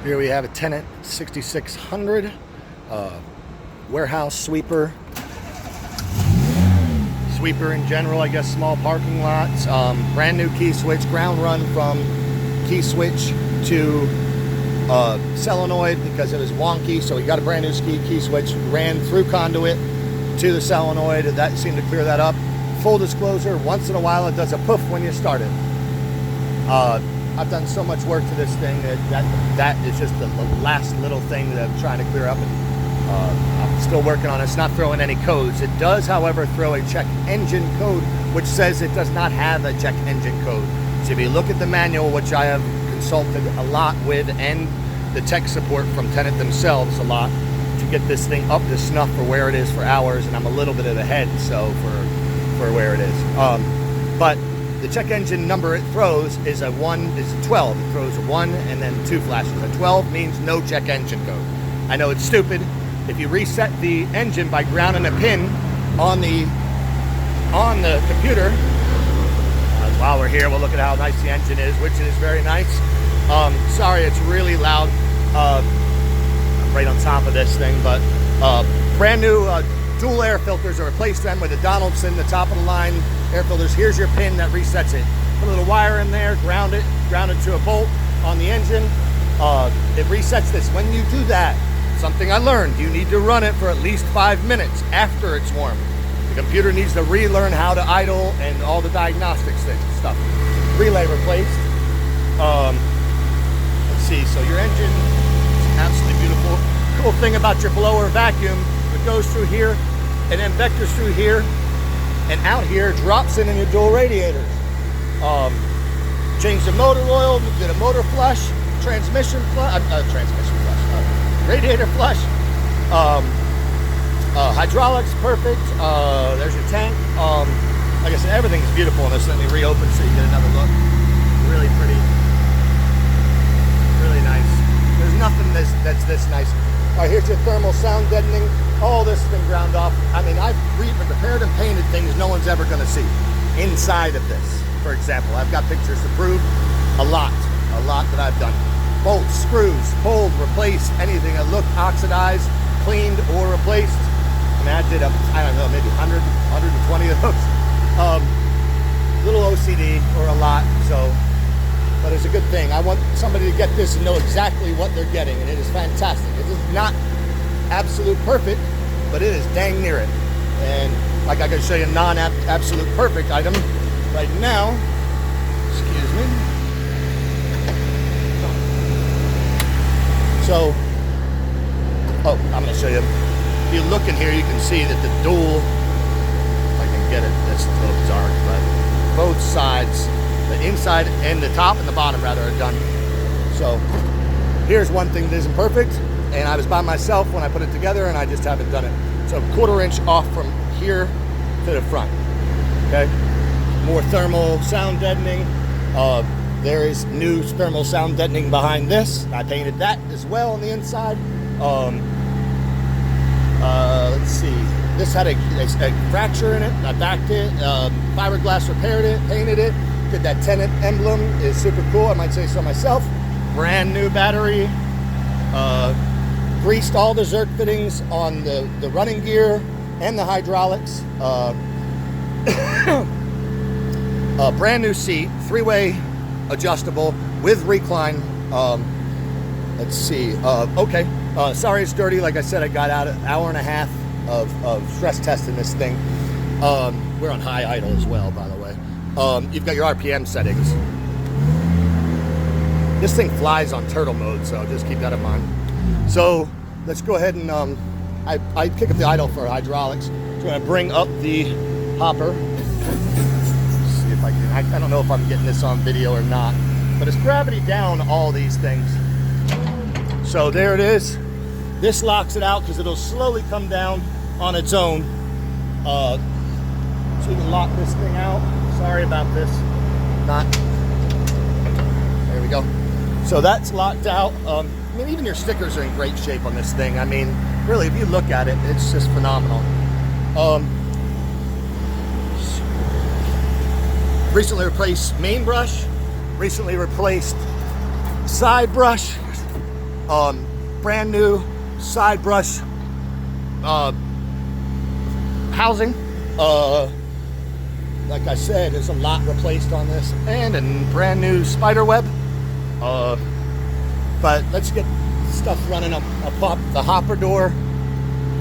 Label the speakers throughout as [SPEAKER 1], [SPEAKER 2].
[SPEAKER 1] Here we have a Tennant 6600 warehouse sweeper. Sweeper in general, I guess, small parking lots. Brand new key switch, ground run from key switch to solenoid because it was wonky. So we got a brand new key switch, ran through conduit to the solenoid. That seemed to clear that up. Full disclosure, once in a while it does a poof when you start it. I've done so much work to this thing that is just the last little thing that I'm trying to clear up. I'm still working on it. It's not throwing any codes. It does, however, throw a check engine code, which says it does not have a check engine code. So if you look at the manual, which I have consulted a lot with, and the tech support from Tennant themselves a lot, to get this thing up to snuff for where it is for hours, and I'm a little bit ahead, so for where it is. But the check engine number it throws is a 12. It throws a 1 and then 2 flashes. A 12 means no check engine code. I know it's stupid. If you reset the engine by grounding a pin on the computer, while we're here, we'll look at how nice the engine is, which is very nice. Sorry, it's really loud. I'm right on top of this thing, but brand new dual air filters. I replaced them with a Donaldson, the top of the line air filters. Here's your pin that resets it. Put a little wire in there, ground it to a bolt on the engine. It resets this. When you do that, something I learned, you need to run it for at least 5 minutes after it's warm. The computer needs to relearn how to idle and all the diagnostics stuff. Relay replaced. Let's see, so your engine is absolutely beautiful. Cool thing about your blower vacuum, it goes through here and then vectors through here and out here, drops in your dual radiators. Changed the motor oil, did a motor flush, transmission flush, radiator flush, hydraulics perfect. There's your tank. Like I said, everything's beautiful in this. Let me reopen so you get another look. Really pretty, really nice. There's nothing that's this nice. All right, here's your thermal sound deadening. All this has been ground off. I mean, I've repaired and painted things no one's ever going to see inside of this. For example, I've got pictures to prove a lot that I've done. Bolts, screws, pulled, replaced, anything that looked oxidized, cleaned, or replaced. I mean, I did I don't know, maybe 100, 120 of those. Little OCD or a lot, but it's a good thing. I want somebody to get this and know exactly what they're getting, and it is fantastic. It is not absolute perfect, but it is dang near it. And like I can show you a non-absolute perfect item right now. Excuse me. So, I'm going to show you. If you look in here, you can see that the dual, if I can get it, that's a little dark, but both sides, the inside and the top and the bottom rather, are done. So here's one thing that isn't perfect, and I was by myself when I put it together, and I just haven't done it. So 1/4 inch off from here to the front. Okay, more thermal sound deadening. There is new thermal sound deadening behind this. I painted that as well on the inside. Let's see. This had a fracture in it. I backed it. Fiberglass repaired it, painted it. Did that Tennant emblem. Is super cool. I might say so myself. Brand new battery. Greased all the Zerk fittings on the running gear and the hydraulics. Brand new seat, 3-way adjustable with recline. Let's see. Okay. Sorry it's dirty. Like I said, I got out an hour and a half of stress testing this thing. We're on high idle as well, by the way. You've got your RPM settings. This thing flies on turtle mode, so just keep that in mind. So let's go ahead and I kick up the idle for hydraulics. So I'm going to bring up the hopper. Let's see if I can. I don't know if I'm getting this on video or not, but it's gravity down all these things. So there it is. This locks it out because it'll slowly come down on its own. So we can lock this thing out. Sorry about this. There we go. So that's locked out. I mean, even your stickers are in great shape on this thing. I mean, really, if you look at it, it's just phenomenal. Recently replaced main brush. Recently replaced side brush. Brand new side brush housing. Like I said, there's a lot replaced on this, and a brand new spider web. But let's get stuff running up the hopper door.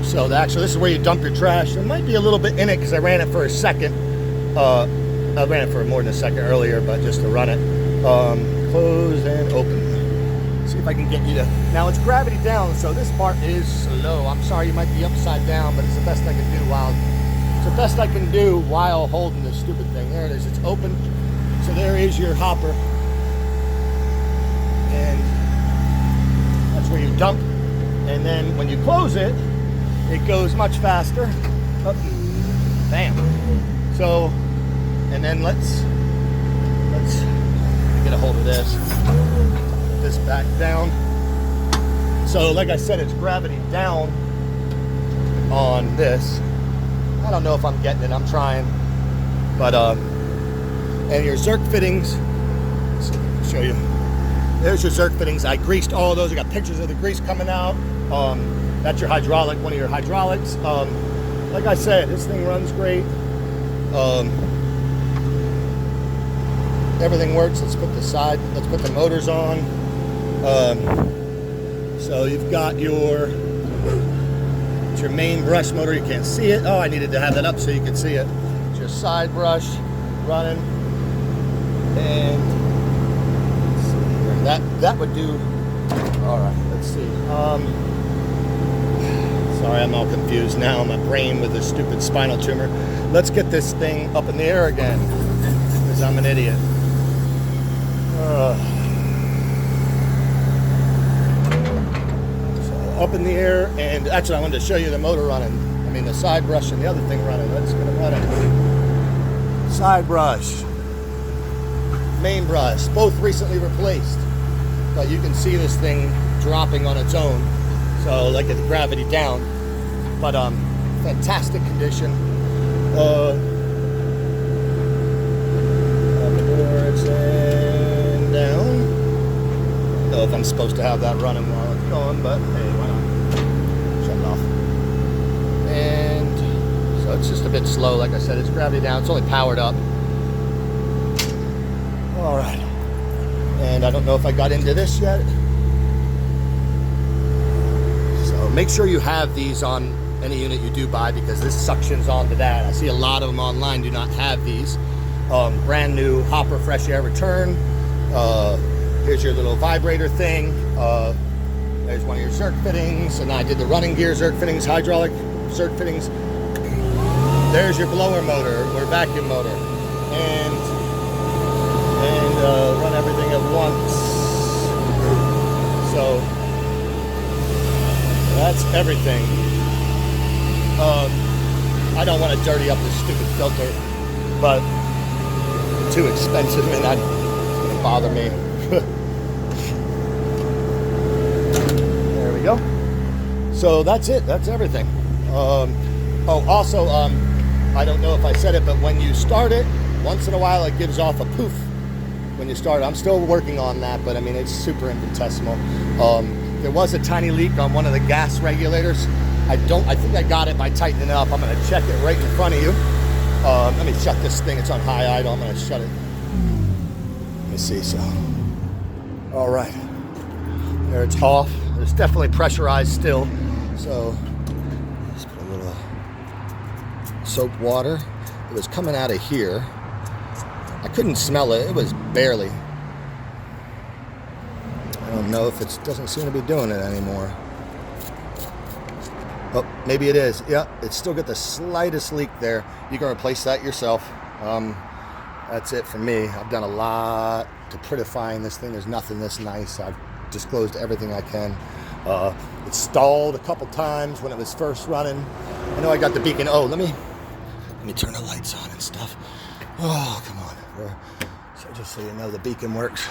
[SPEAKER 1] So actually, this is where you dump your trash. There might be a little bit in it because I ran it for a second. I ran it for more than a second earlier, but just to run it. Close and open. See if I can get you to. Now it's gravity down, so this part is slow. I'm sorry, you might be upside down, but it's the best I can do while holding this stupid thing. There it is. It's open. So there is your hopper, and that's where you dump. And then when you close it, it goes much faster. Oh, bam. So, and then let's get a hold of this. Put this back down. So, like I said, it's gravity down on this. I don't know if I'm getting it. I'm trying. But, and your Zerk fittings. Let's see if I can show you. There's your Zerk fittings. I greased all of those. I got pictures of the grease coming out. That's your hydraulic, one of your hydraulics. Like I said, this thing runs great. Everything works. Let's put the motors on. So you've got your main brush motor. You can't see it. Oh, I needed to have that up so you can see it. It's your side brush running. And that would do. All right, let's see. Sorry, I'm all confused now. My brain with this stupid spinal tumor. Let's get this thing up in the air again, because I'm an idiot. So up in the air, and actually I wanted to show you the motor running. I mean the side brush and the other thing running. Let's get it running. Side brush, main brush, both recently replaced. But you can see this thing dropping on its own. So like it's gravity down, but fantastic condition. Upwards and down. I don't know if I'm supposed to have that running while it's going, but hey, why not? Shut it off. And so it's just a bit slow. Like I said, it's gravity down. It's only powered up. All right. And I don't know if I got into this yet. Make sure you have these on any unit you do buy, because this suctions onto that. I see a lot of them online do not have these. Brand new hopper fresh air return. Here's your little vibrator thing. There's one of your Zerk fittings, and I did the running gear Zerk fittings, hydraulic Zerk fittings. There's your blower motor or vacuum motor, and run everything at once. So that's everything. I don't want to dirty up this stupid filter, but it's too expensive and it's going to bother me. There we go. So that's it. That's everything. Also, I don't know if I said it, but when you start it, once in a while it gives off a poof when you start it. I'm still working on that, but I mean, it's super infinitesimal. There was a tiny leak on one of the gas regulators. I think I got it by tightening it up. I'm gonna check it right in front of you. Let me shut this thing. It's on high idle. I'm gonna shut it. Let me see, so. All right, there it's off. It's definitely pressurized still. So, let's put a little soap water. It was coming out of here. I couldn't smell it. It was barely. I don't know if it doesn't seem to be doing it anymore. Oh, maybe it is. Yeah, it's still got the slightest leak there. You can replace that yourself. That's it for me. I've done a lot to prettifying this thing. There's nothing this nice. I've disclosed everything I can. It stalled a couple times when it was first running. I know I got the beacon. Oh, let me turn the lights on and stuff. Oh, come on. So just so you know, the beacon works.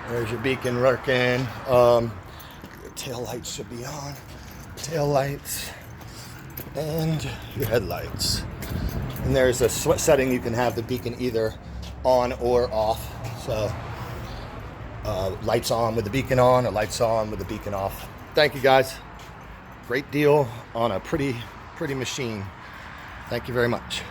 [SPEAKER 1] There's your beacon working. Your tail lights should be on. Tail lights and your headlights. And there's a setting you can have the beacon either on or off. So lights on with the beacon on or lights on with the beacon off. Thank you guys. Great deal on a pretty machine. Thank you very much.